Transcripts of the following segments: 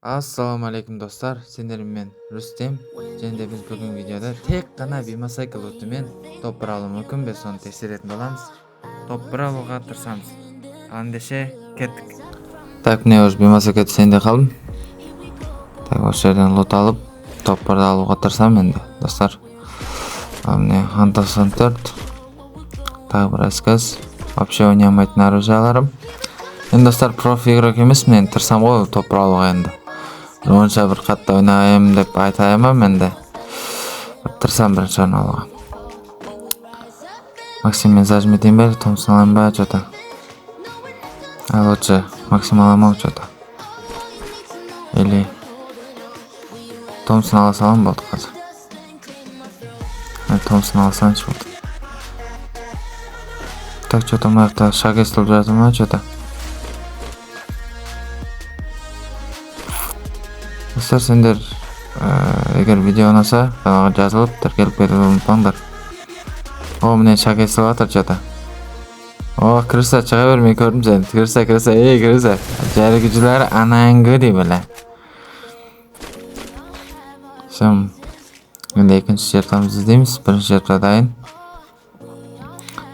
Assalomu alaykum do'stlar. Sendермен men Rustem. Және biz bugun videoda tek qana Bimasaykel o'timen top bir alу mumkin biz onu tekshir etib olamiz. Top bir aluga tirsamiz. Andeshe ketdik. Tak, ne o'z Bimasaykel sende qoldim. Tak, o'sha yerdan lot olib, top bir aluga tirsam endi do'stlar. Mane Hunter 4. Tak, bir askas. Вообще o'ynamaydigan orужияларым. Endi do'stlar profi игрок emasman, tirsam qo'y top bir aluga endi. Oncha bir qatda o'ynayman deb aytayman menda. Tirsam birinchi o'rnaga. Максиммен зажмитим бер, Томсон аламба что-то. Лучше Максим аламау что-то. Или Томсон ала салам болду қазір. Томсон алсанчы болду. Так, что-то мына шаг естіліп жатыр ма что-то. Dostlar, sендер егер видео ұнаса, каналға жазылып, тіркеліп кетуді ұмытпаңдар. Міне шаг естіліп жатыр что-то. Кіріса, шыға бер, мен көрдім сені. Кіріса, кіріса. Жүргізушілер анаңғы дей біле. Şimdi енді екінші жертамыз іздейміз. Бірінші жерта дайын.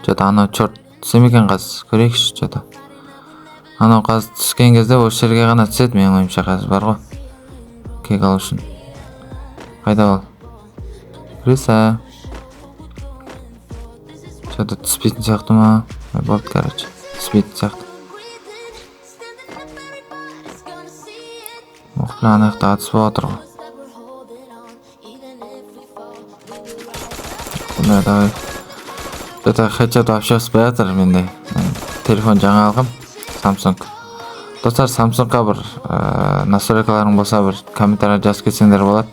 Что-то анау чорт түсемекен қазір. Көрейікші что-то. Анау қазір түскен кезде осы жерге ғана түседі. Менің ойымша қазір бар ғой. Кек алу үшін. Қайда ол? Кіріса. Что-то түспейтін сияқты ма? Болды, короче. Түспейтін сияқты. Ана жақта түспей отыр ғой. Давай. Это хедшот вообще успей жатыр менде. Телефон жаңа алғам. Samsung. Достар, Samsungға бір настройкаларың болса бір комментария жазып кетсеңдер болады.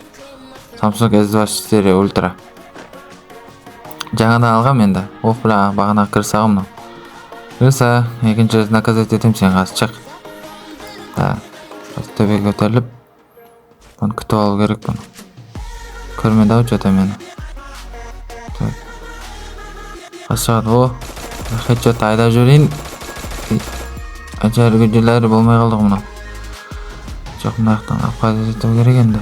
Samsung S24 Ultra. Жаңадан алғам енді. Бля, бағана кіріс ағым мынау. Кіріса, екінші наказать етем, сен қазір шық. Төбеге көтеріліп, бұны күтіп алу керек бұны. Көрмеді ау что-то мені. Қашады, хедшот айдап жүрейін. Жүргізушілері болмай қалды ғой мынау. Жоқ, мына жақтан апқа жету керек енді.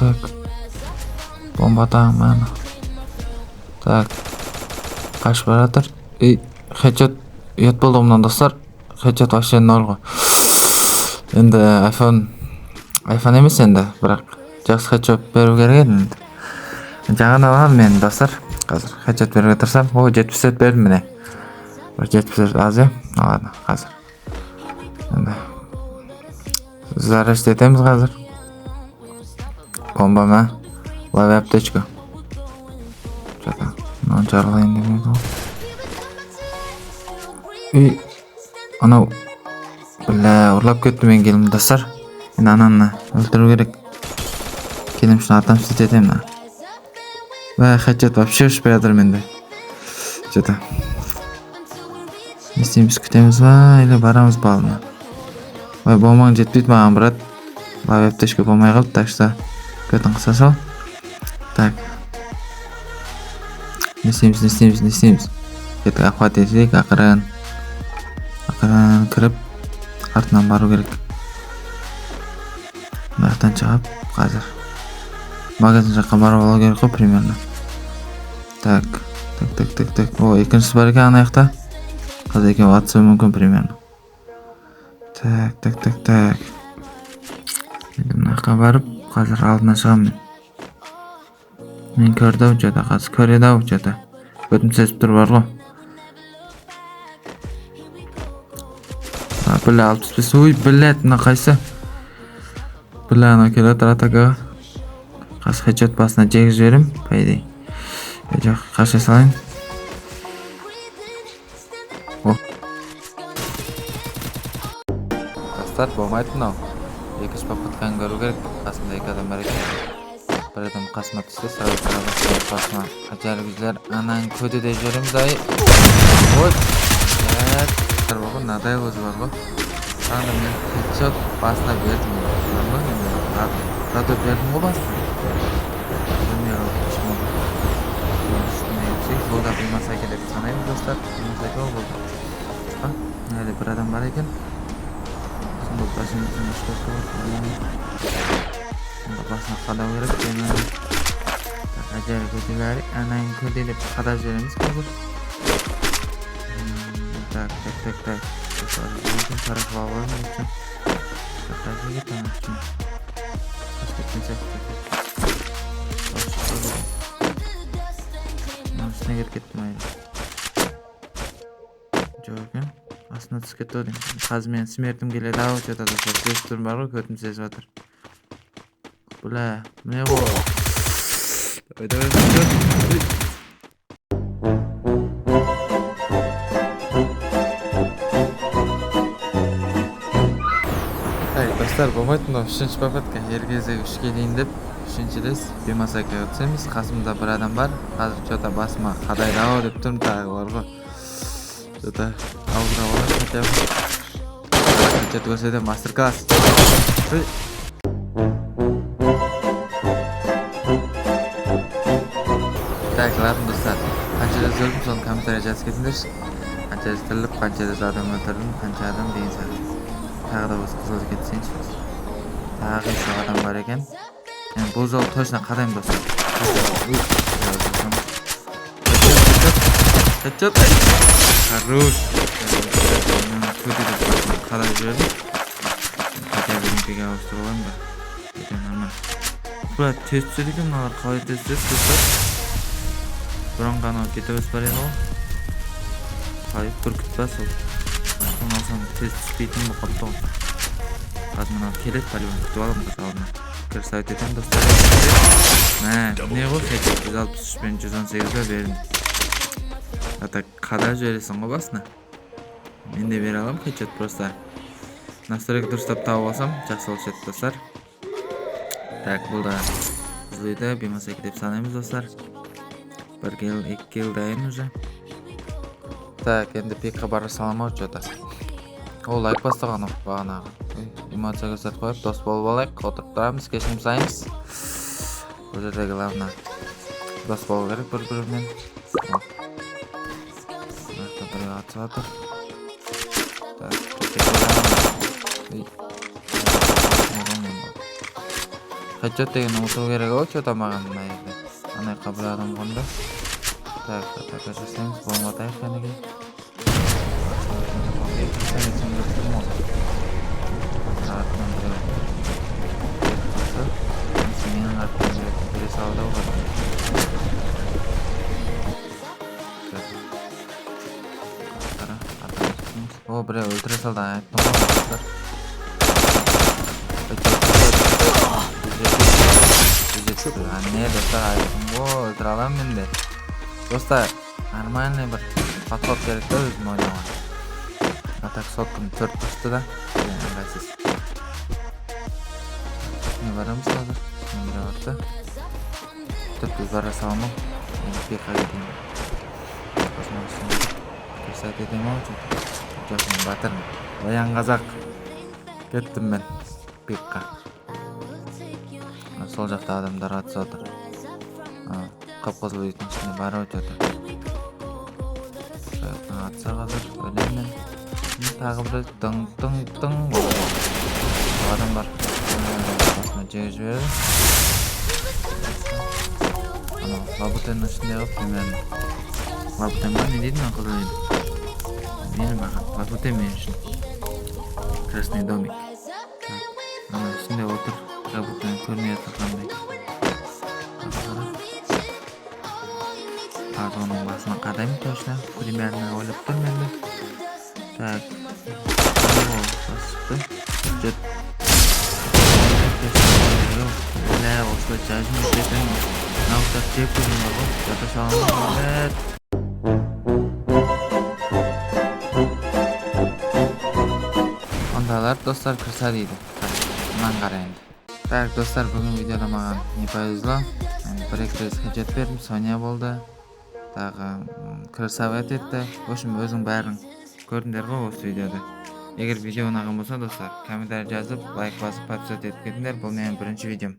Так. Бомба тағым мәні. Так. Қашып баратыр. Хедшот ет болды мұнан достар. Хедшот вообще нөл ғой. Енді iPhone емес енді, бірақ жақсы хедшот беру керек еді. Жаңадан аламын мен достар. Қазір хедшот беруге тырысам. 74 бердім міне. 74 аз е. Ладно, қазір. Енді заряжать етеміз қазір. Бомба ма? Лови аптечку. Что-то. Мынаны жарылайын демейді ғой. Анау. Бля, ұрлап кетті мен келім достар. Енді ананы өлтіру керек. Келім үшін атамсыз етемін. Хедшот вообще ұшпай жатыр менде. Что-то. Не істейміз, күтеміз ба, или барамыз балына. Бомбаң жетпейді маған, брат. Лови аптечка болмай қалды, так что көтін қыса сал. Так. Не істейміз. Кеттік, ахват етейік, ақырын кіріп, артынан бару керек. Мынаяқтан шығып, қазір магазин жаққа барып алу керек қой примерно. Так. Екіншісі бар екен ана жақта. Қазір екен атса мүмкін примерно. Так. Енді мына жаққа барып, қазір алдына шығамын. Мен көрді ау что-то, қазір көреді ау что-то. Өтім сезіп тұр бар ғой. Бля, 65. Ой, блядь, мына қайсы? Бля, анау келатыр атакаға. Қазір хедшот басына жегіз жіберем, по идее. Жоқ, қаша салайын. Достар, болмайды мынау. Екінші попытканы көру керек. Қасында екі адам бар екен. Бір адам қасыма түсті, сразу басына. Жүргізушілер анаң көдеде жүреміз ай. Ой, бұл надай өзі бар ғой. Сағында мен хедшот басына бердім. Радо бердім ғой басына. Білмей қалып. Бұл да Bimasaykel деп санаймыз достар. Bimasaykel болды. Hadi bir adam var ekan. Şimdi başını tutuştu. Şimdi başına qadab berib, yana ajar ko'chalar anang ko'di deb qadab beramiz hozir. Tak. Bizim taraf var mı için? Kakası gitmem için. Üstüne geri gittim ayrı. Jokin. Aslında tüsketті odin. Қазір мен смертім келеді ау что-то да сөз тұрым бар ғой көтім сезіп жатыр. Бля, не ғой. Давай. Dostlar, bo'lmaydi mынау 3-попытка. Yerga 3 kelin deb 3-рез Бимасаga o'tamiz. Qasimda bir adam bor. Hozir что-то basma qadaydi-ау deb turib tag'i bor ғой. Что-то ауыра хотя бы. Что-то ko'rsatdi master-class. Taklarım dostlar. Qanchalik zo'rdim son kommentariya yozib ketinglar. Qanchalik tirilib, qanchalik odam o'ldirdim, qancha odam deyin sari. Tag'i da o'z qizilga ketsinchi. Tag'i shu odam bor ekan. Yani bu zor точно qadayim dostlar. Kaçat. Хорош. Qadab berdim. Qadab benimkiga o'stirib da. Ekan nima? Bular testchiligim bular qo'y testchilar. Biron olib ketaverib beradi u. Qo'yib qo'rqitmas u. Ondan sonra test speed'im bu qoldi. Hozir mana kelib polivon kutib olaman qazalni. Ko'rsatib etam do'stlar. Ne o 863 ben 118 ga berdim. Hatta qadar joylasan ғой басына. Men de bera alam hechot просто. Настройка дұрыстап тауып алсам, жақсы болушы достар. Так, бұл да қызылды Бимасаки деп санаймыз достар. 1 кил, 2 кил дайын уже. Так, енді пикқа бара салам ау что-то. О, лайк бастаған оқ бағанағы. Эмоция көрсетіп қойып, дос болып алайық, отырып тұрамыз, кешірім сұраймыз. Бұл жерде главное дос болу керек бір-бірімен. Мықты біреу атып жатыр. Так, Хедшот деген ұмыту керек ау, что-то маған мына жерде. Анай қабыл адам қонды. Так, атака жасаймыз, болматайық кәнеге. Менің артынан бере салды ғой. О, біреу өлтіре салды, айттым ғой достар. Не достар, айттым ғой, өлтіре аламын мен де. Достар, нормальный бір подход керек та өзім ойнауға. Атак соткым 4 түсті да. Ыңғайсыз. Не барамыз қазір? Біреу атты. Тіп біз бара саламын. Енді пиққа кетейін. Осымен үшінде көрсәт етем ау че. Жоқ, мен батырмын. Оян қазақ. Кеттім мен пиққа. Сол жақта адамдар атыс отыр. Қып-қызыл үйдің ішіне бар ау че-то. Атса қазір өлем мен. Тағы бір тың адам бар. Басына жегі жіберді. Лабутеннің ішінде қып примерно. Лабутен бар не дейді мен қызыл еді. Мені маған лабутен мен үшін. Красный домик. Ішінде отыр. Лабутен көрмей атыр қандай. Қазір оның басына қадаймын точно. Примерно ойлап тұрмын енді. Так. Басыпты. Жет. Бля, осылай жажым жететін. Науықтар жеп көрген бар ғой. Жата саламын. Ондайлар достар кірса дейді. Мынан қарайынды. Так, достар, бүгін видеода маған не повезло. Бір-екі рет хеджет бердім, Соня болды. Тағы красавет етті. В общем, өзің бәрін көрдіңдер ғой осы видеода. Егер видео ұнаған болса достар, комментарий жазып, лайк басып, подписать етіп кетіңдер. Бұл менің бірінші видеом.